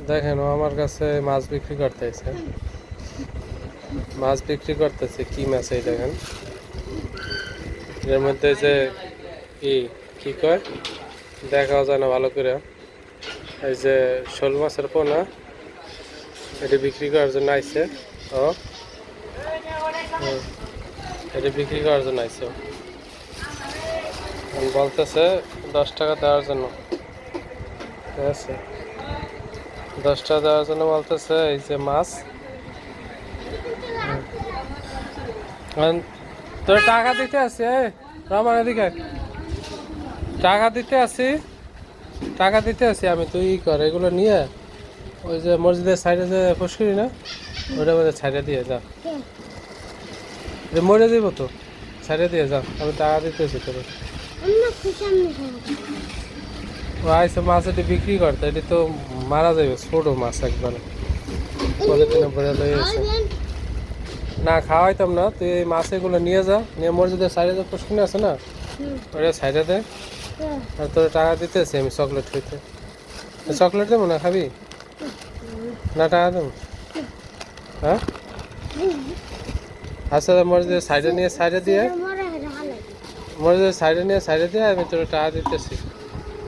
দেখেন ও আমার কাছে মাছ বিক্রি করতেছে। মাছ বিক্রি করতেছে কি মাছ এই দেখেন। এর মধ্যে যে কি কি কয় দেখাও যায় না ভালো করে। এই যে শোল মাছের পোনা এটি বিক্রি করার জন্য আইছে ও। এটি বিক্রি করার জন্য আইছে বলতেছে 10 টাকা দেওয়ার জন্য, ঠিক আছে? 10 টাকা দেওয়ার জন্য বলতেছে। এই যে মাছ, তোর টাকা দিতে আসি রমান এদিকে, টাকা দিতে আসি, টাকা দিতে আসি আমি, তুই ই কর এগুলো নিয়ে ওই যে মসজিদের সাইডে যে ফুসকুরি না ওটার মধ্যে ছাইড়ে দিয়ে যা, মরে দিব তো, ছাইড়ে দিয়ে যা, আমি টাকা দিতেছি তোর। ও আইসে মাছ এটি বিক্রি করতে, এটি তো মারা যাবে, ছোটো মাছ একবারে পলিথিনে ভরে লয়ে এসে। না খাওয়াইতাম না, তুই এই মাছ এগুলো নিয়ে যা, নিয়ে মসজিদের সাইডে যে ফুসকুনি আছে না ওটা সাইডে দে, আর তোর টাকা দিতেছি আমি চকলেট খেতে। চকলেট দেবো না, খাবি না? টাকা দেবো, হ্যাঁ? আচ্ছা মসজিদের সাইডে নিয়ে সাইডে দিয়ে, মসজিদের সাইডে নিয়ে সাইডে দিয়ে আমি তোর টাকা দিতেছি।